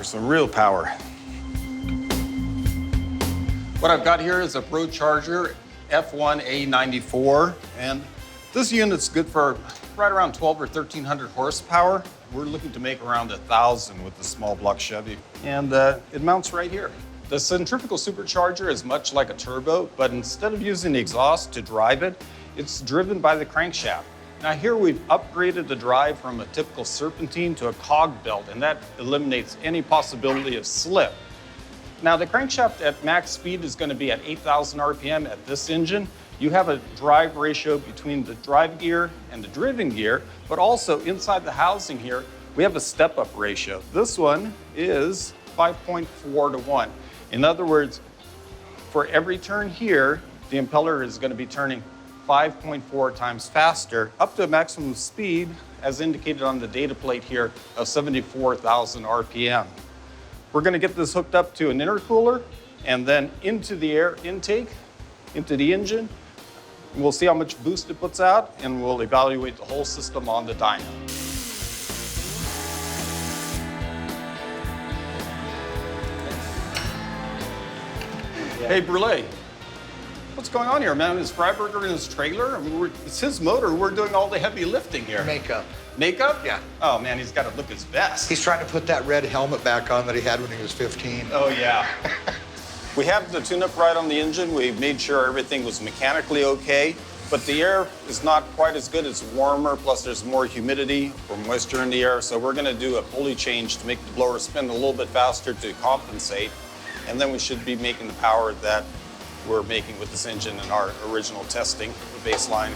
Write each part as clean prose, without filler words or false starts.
some real power. What I've got here is a Procharger F1A94, and this unit's good for right around 12 or 1300 horsepower. We're looking to make around 1,000 with the small block Chevy, and it mounts right here. The Centrifugal Supercharger is much like a turbo, but instead of using the exhaust to drive it, it's driven by the crankshaft. Now here we've upgraded the drive from a typical serpentine to a cog belt, and that eliminates any possibility of slip. Now the crankshaft at max speed is going to be at 8,000 RPM at this engine. You have a drive ratio between the drive gear and the driven gear, but also inside the housing here, we have a step-up ratio. This one is 5.4 to 1. In other words, for every turn here, the impeller is going to be turning 5.4 times faster, up to a maximum speed, as indicated on the data plate here, of 74,000 RPM. We're going to get this hooked up to an intercooler and then into the air intake, into the engine. We'll see how much boost it puts out, and we'll evaluate the whole system on the dyno. Hey, Brule. What's going on here, man? Is Freiburger in his trailer? I mean, it's his motor. We're doing all the heavy lifting here. Makeup. Makeup? Yeah. Oh, man, he's got to look his best. He's trying to put that red helmet back on that he had when he was 15. Oh, yeah. We have the tune-up right on the engine. We made sure everything was mechanically okay, but the air is not quite as good. It's warmer, plus there's more humidity or moisture in the air, so we're going to do a pulley change to make the blower spin a little bit faster to compensate, and then we should be making the power that we're making with this engine in our original testing, the baseline.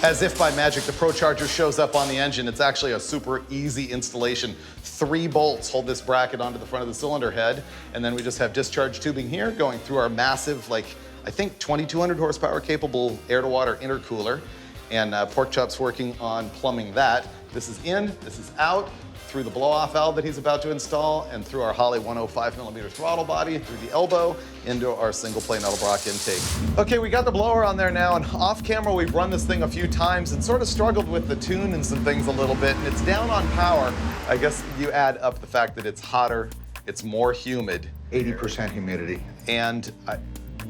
As if by magic, the Procharger shows up on the engine. It's actually a super easy installation. 3 bolts hold this bracket onto the front of the cylinder head, and then we just have discharge tubing here going through our massive, I think 2,200 horsepower capable air-to-water intercooler, and Pork Chop's working on plumbing that. This is in, this is out, through the blow-off valve that he's about to install, and through our Holley 105mm throttle body, through the elbow, into our single-plane Edelbrock intake. Okay, we got the blower on there now, and off-camera we've run this thing a few times and sort of struggled with the tune and some things a little bit, and it's down on power. I guess you add up the fact that it's hotter, it's more humid. 80% humidity. And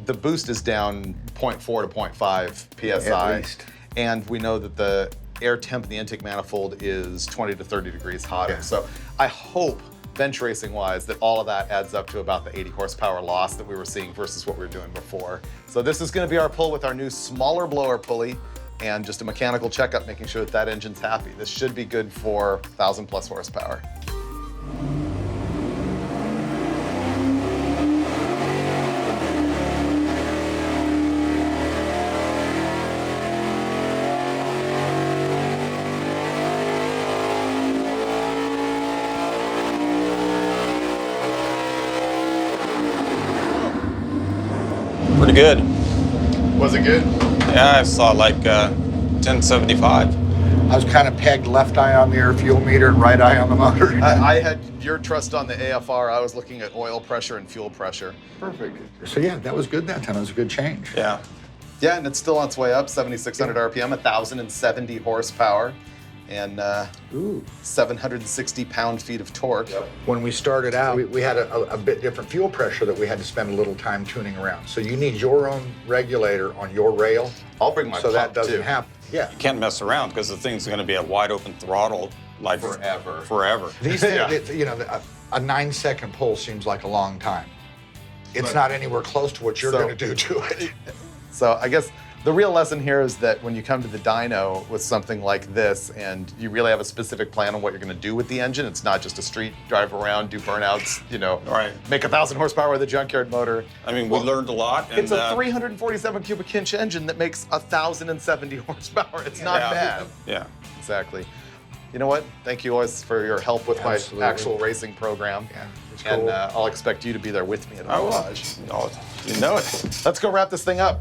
the boost is down 0.4 to 0.5 PSI. At least. And we know that the air temp in the intake manifold is 20 to 30 degrees hotter. Yeah. So I hope, bench racing wise, that all of that adds up to about the 80 horsepower loss that we were seeing versus what we were doing before. So this is going to be our pull with our new smaller blower pulley and just a mechanical checkup, making sure that that engine's happy. This should be good for 1,000 plus horsepower. Pretty good. Was it good? Yeah, I saw like 1075. I was kind of pegged left eye on the air fuel meter and right eye on the motor. I had your trust on the AFR. I was looking at oil pressure and fuel pressure. Perfect. So yeah, that was good that time. It was a good change. Yeah. Yeah, and it's still on its way up, 7,600 RPM, 1,070 horsepower, and 760 pound-feet of torque. Yep. When we started out, we had a bit different fuel pressure that we had to spend a little time tuning around. So you need your own regulator on your rail. I'll bring my so that pump, doesn't too. happen. Yeah. You can't mess around because the thing's going to be a wide open throttle like Forever. Forever. These things, you know, a 9-second pull seems like a long time. It's not anywhere close to what you're going to do to it. So I guess the real lesson here is that when you come to the dyno with something like this and you really have a specific plan on what you're going to do with the engine, it's not just a street drive around, do burnouts, you know, Right. make 1,000 horsepower with a junkyard motor. I mean, we learned a lot. And, It's a 347 cubic inch engine that makes 1,070 horsepower. It's not bad. Yeah. Exactly. You know what? Thank you always for your help with Absolutely. my actual racing program. Yeah, it's And cool. I'll expect you to be there with me at the I will. garage. Oh, you know it. Let's go wrap this thing up.